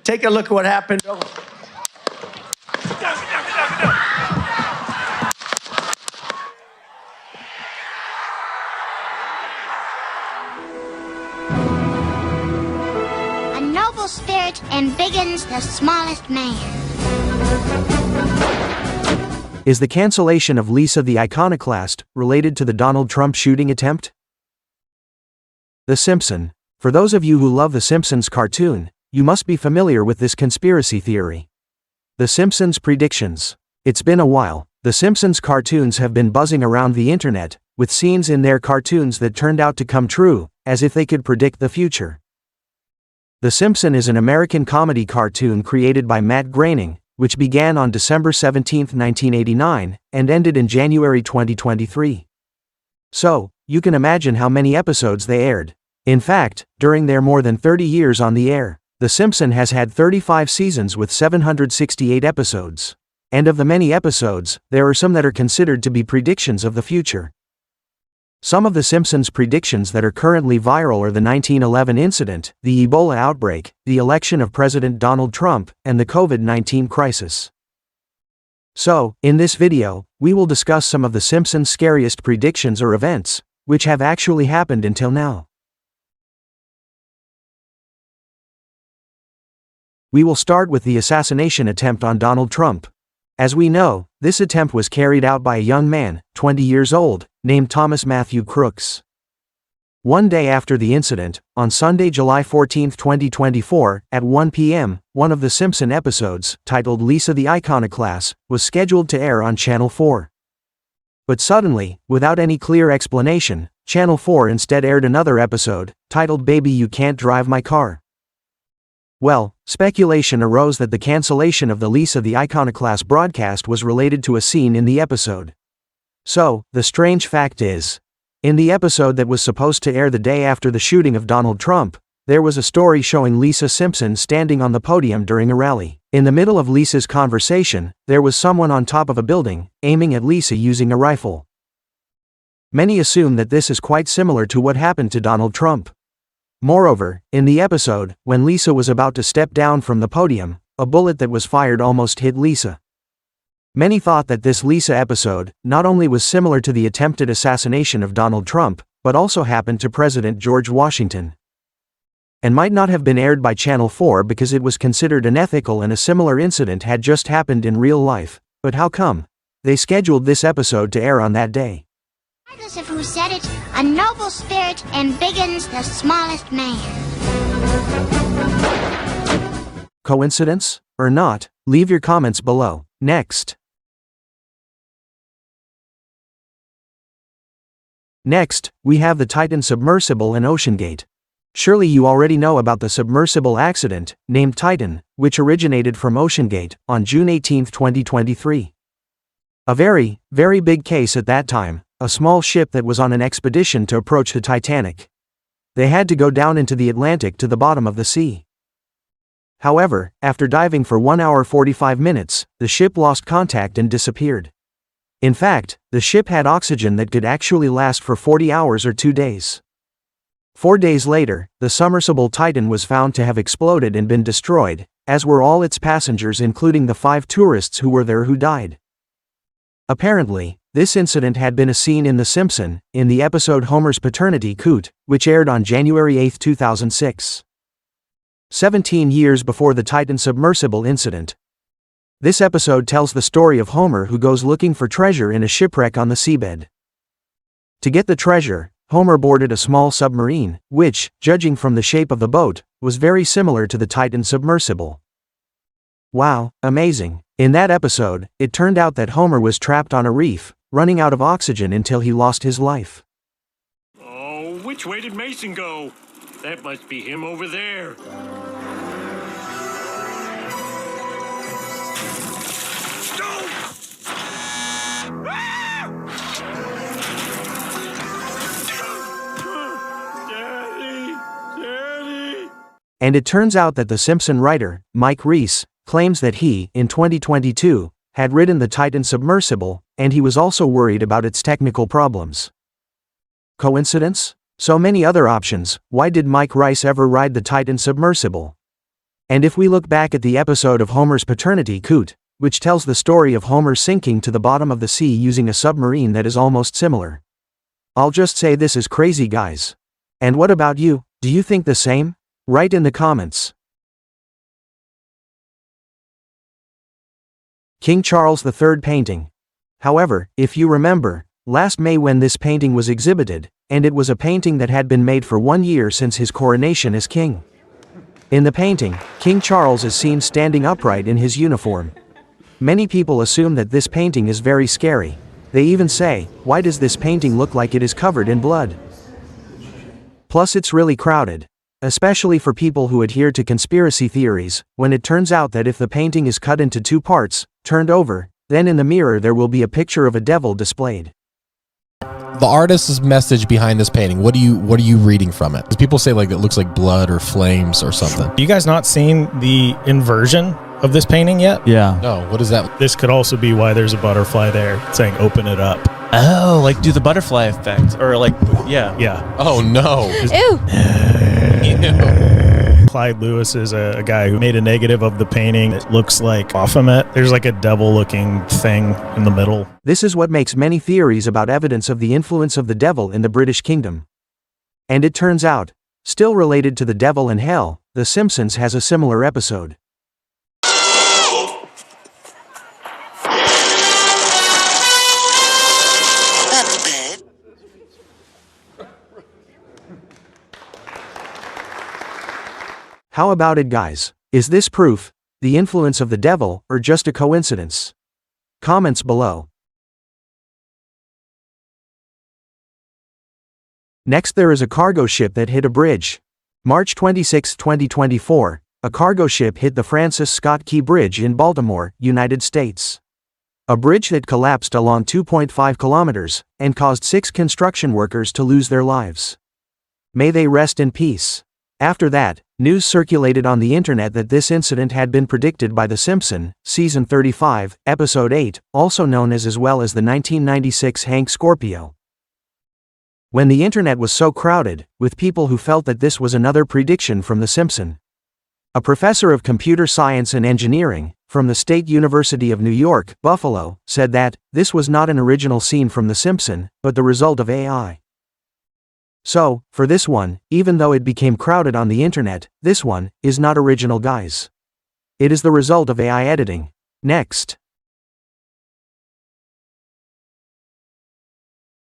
Take a look at what happened. A noble spirit embiggens the smallest man. Is the cancellation of Lisa the Iconoclast related to the Donald Trump shooting attempt? The Simpson. For those of you who love The Simpsons cartoon, you must be familiar with this conspiracy theory. The Simpsons predictions. It's been a while. The Simpsons cartoons have been buzzing around the internet, with scenes in their cartoons that turned out to come true, as if they could predict the future. The Simpsons is an American comedy cartoon created by Matt Groening, which began on December 17, 1989, and ended in January 2023. So, you can imagine how many episodes they aired. In fact, during their more than 30 years on the air, The Simpsons has had 35 seasons with 768 episodes. And of the many episodes, there are some that are considered to be predictions of the future. Some of The Simpsons predictions that are currently viral are the 1911 incident, the Ebola outbreak, the election of President Donald Trump, and the COVID-19 crisis. So, in this video, we will discuss some of The Simpsons' scariest predictions or events, which have actually happened until now. We will start with the assassination attempt on Donald Trump. As we know, this attempt was carried out by a young man, 20 years old, named Thomas Matthew Crooks. One day after the incident, on Sunday, July 14, 2024, at 1 p.m., one of the Simpson episodes, titled Lisa the Iconoclast, was scheduled to air on Channel 4. But suddenly, without any clear explanation, Channel 4 instead aired another episode, titled Baby You Can't Drive My Car. Well, speculation arose that the cancellation of the Lisa the Iconoclast broadcast was related to a scene in the episode. So, the strange fact is, in the episode that was supposed to air the day after the shooting of Donald Trump, there was a story showing Lisa Simpson standing on the podium during a rally. In the middle of Lisa's conversation, there was someone on top of a building, aiming at Lisa using a rifle. Many assume that this is quite similar to what happened to Donald Trump. Moreover, in the episode, when Lisa was about to step down from the podium, a bullet that was fired almost hit Lisa. Many thought that this Lisa episode not only was similar to the attempted assassination of Donald Trump, but also happened to President George Washington. And might not have been aired by Channel 4 because it was considered unethical and a similar incident had just happened in real life. But how come they scheduled this episode to air on that day? Regardless of who said it, a noble spirit embiggens the smallest man. Coincidence? Or not? Leave your comments below. Next, we have the Titan submersible and OceanGate. Surely you already know about the submersible accident, named Titan, which originated from OceanGate, on June 18, 2023. A very, very big case at that time, a small ship that was on an expedition to approach the Titanic. They had to go down into the Atlantic to the bottom of the sea. However, after diving for 1 hour 45 minutes, the ship lost contact and disappeared. In fact, the ship had oxygen that could actually last for 40 hours or 2 days. 4 days later, the submersible Titan was found to have exploded and been destroyed, as were all its passengers including the 5 tourists who were there who died. Apparently, this incident had been a scene in The Simpsons, in the episode Homer's Paternity Coot, which aired on January 8, 2006. 17 years before the Titan submersible incident. This episode tells the story of Homer who goes looking for treasure in a shipwreck on the seabed. To get the treasure, Homer boarded a small submarine, which, judging from the shape of the boat, was very similar to the Titan submersible. Wow, amazing. In that episode, it turned out that Homer was trapped on a reef, running out of oxygen until he lost his life. Oh, which way did Mason go? That must be him over there. Daddy! And it turns out that the Simpson writer, Mike Reiss, claims that he, in 2022, had ridden the Titan submersible, and he was also worried about its technical problems. Coincidence? So many other options. Why did Mike Reiss ever ride the Titan submersible? And if we look back at the episode of Homer's paternity coot, which tells the story of Homer sinking to the bottom of the sea using a submarine that is almost similar. I'll just say this is crazy, guys. And what about you? Do you think the same? Write in the comments. King Charles III painting. However, if you remember, last May when this painting was exhibited, and it was a painting that had been made for 1 year since his coronation as king. In the painting, King Charles is seen standing upright in his uniform. Many people assume that this painting is very scary. They even say, why does this painting look like it is covered in blood? Plus it's really crowded. Especially for people who adhere to conspiracy theories, when it turns out that if the painting is cut into 2 parts, turned over, then in the mirror there will be a picture of a devil displayed. The artist's message behind this painting, what are you reading from it? Because people say like it looks like blood or flames or something. You guys not seen the inversion of this painting yet? Yeah. No, what is that? This could also be why there's a butterfly there saying open it up. Oh, like do the butterfly effect. Or like, yeah. Yeah. Oh no. Ew. Ew. Clyde Lewis is a guy who made a negative of the painting. It looks like Baphomet. There's like a devil-looking thing in the middle. This is what makes many theories about evidence of the influence of the devil in the British kingdom. And it turns out, still related to the devil and hell, The Simpsons has a similar episode. How about it, guys? Is this proof, the influence of the devil, or just a coincidence? Comments below. Next, there is a cargo ship that hit a bridge. March 26, 2024, a cargo ship hit the Francis Scott Key Bridge in Baltimore, United States. A bridge that collapsed along 2.5 kilometers, and caused 6 construction workers to lose their lives. May they rest in peace. After that, news circulated on the internet that this incident had been predicted by The Simpson, Season 35, Episode 8, also known as well as the 1996 Hank Scorpio. When the internet was so crowded, with people who felt that this was another prediction from The Simpson. A professor of computer science and engineering, from the State University of New York, Buffalo, said that, this was not an original scene from The Simpson, but the result of AI. So, for this one, even though it became crowded on the internet, this one is not original, guys. It is the result of AI editing. Next.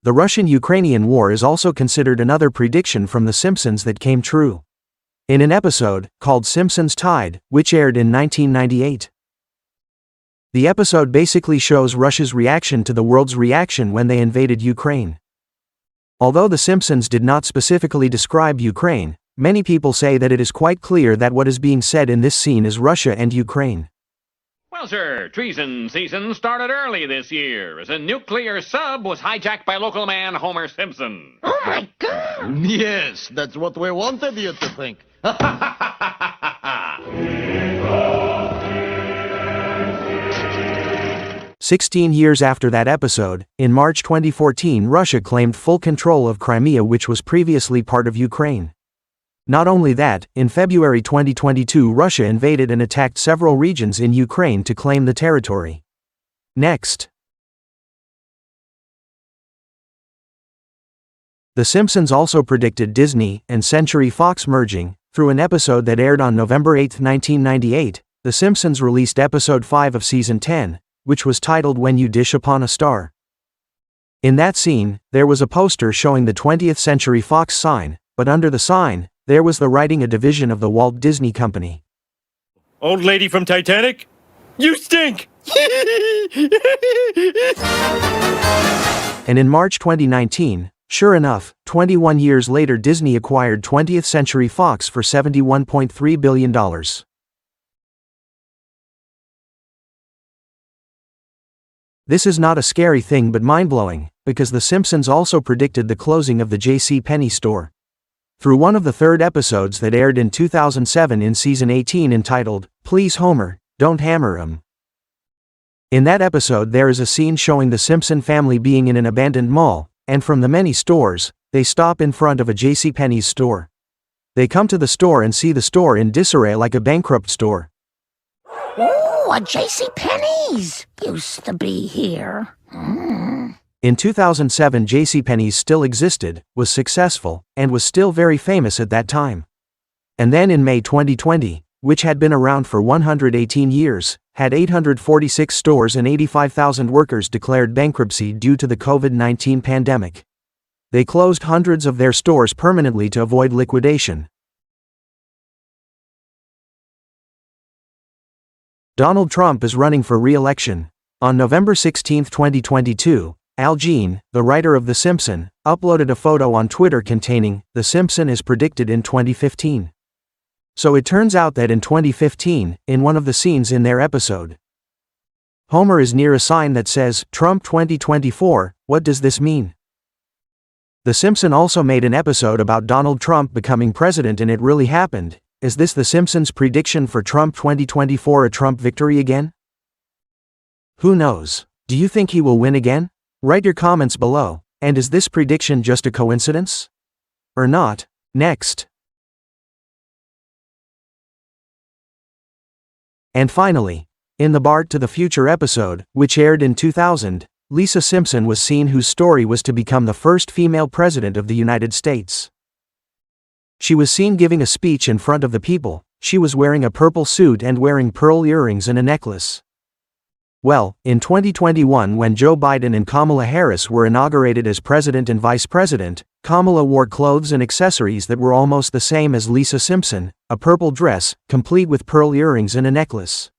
The Russian-Ukrainian war is also considered another prediction from The Simpsons that came true. In an episode, called Simpson's Tide, which aired in 1998. The episode basically shows Russia's reaction to the world's reaction when they invaded Ukraine. Although The Simpsons did not specifically describe Ukraine, many people say that it is quite clear that what is being said in this scene is Russia and Ukraine. Well, sir, treason season started early this year as a nuclear sub was hijacked by local man Homer Simpson. Oh my God! Yes, that's what we wanted you to think. 16 years after that episode, in March 2014, Russia claimed full control of Crimea, which was previously part of Ukraine. Not only that, in February 2022, Russia invaded and attacked several regions in Ukraine to claim the territory. Next. The Simpsons also predicted Disney and Century Fox merging. Through an episode that aired on November 8, 1998, The Simpsons released episode 5 of season 10, which was titled When You Dish Upon a Star. In that scene, there was a poster showing the 20th Century Fox sign, but under the sign, there was the writing a division of the Walt Disney Company. Old lady from Titanic? You stink! And in March 2019, sure enough, 21 years later, Disney acquired 20th Century Fox for $71.3 billion. This is not a scary thing but mind-blowing, because The Simpsons also predicted the closing of the J.C. store. Through one of the third episodes that aired in 2007 in season 18 entitled, Please Homer, Don't Hammer 'Em. In that episode there is a scene showing the Simpson family being in an abandoned mall, and from the many stores, they stop in front of a J.C. store. They come to the store and see the store in disarray like a bankrupt store. Ooh, a JCPenney's used to be here. In 2007, JCPenney's still existed, was successful, and was still very famous at that time. And then in May 2020, which had been around for 118 years, had 846 stores and 85,000 workers declared bankruptcy due to the COVID-19 pandemic. They closed hundreds of their stores permanently to avoid liquidation. Donald Trump is running for re-election. On November 16, 2022, Al Jean, the writer of The Simpson, uploaded a photo on Twitter containing, "The Simpson is predicted in 2015." So it turns out that in 2015, in one of the scenes in their episode, Homer is near a sign that says, "Trump 2024, what does this mean?" The Simpson also made an episode about Donald Trump becoming president and it really happened. Is this The Simpsons' prediction for Trump 2024, a Trump victory again? Who knows? Do you think he will win again? Write your comments below. And is this prediction just a coincidence? Or not? Next. And finally, in the Bart to the Future episode, which aired in 2000, Lisa Simpson was seen, whose story was to become the first female president of the United States. She was seen giving a speech in front of the people. She was wearing a purple suit and wearing pearl earrings and a necklace. Well, in 2021, when Joe Biden and Kamala Harris were inaugurated as president and vice president, Kamala wore clothes and accessories that were almost the same as Lisa Simpson, a purple dress, complete with pearl earrings and a necklace.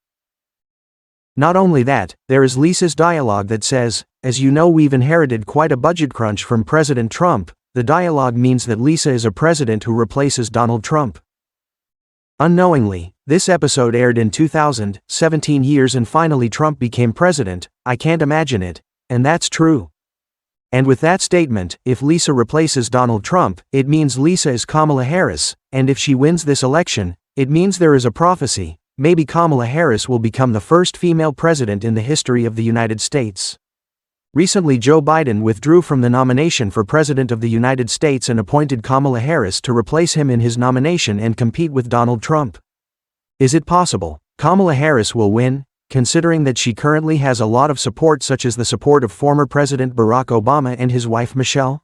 Not only that, there is Lisa's dialogue that says, "As you know, we've inherited quite a budget crunch from President Trump." The dialogue means that Lisa is a president who replaces Donald Trump. Unknowingly, this episode aired in 2000, 17 years, and finally Trump became president. I can't imagine it. And that's true. And with that statement, if Lisa replaces Donald Trump, it means Lisa is Kamala Harris, and if she wins this election, it means there is a prophecy. Maybe Kamala Harris will become the first female president in the history of the United States. Recently, Joe Biden withdrew from the nomination for President of the United States and appointed Kamala Harris to replace him in his nomination and compete with Donald Trump. Is it possible Kamala Harris will win, considering that she currently has a lot of support, such as the support of former President Barack Obama and his wife Michelle?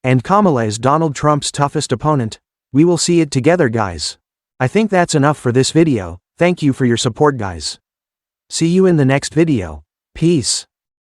And Kamala is Donald Trump's toughest opponent? We will see it together, guys. I think that's enough for this video. Thank you for your support, guys. See you in the next video. Peace.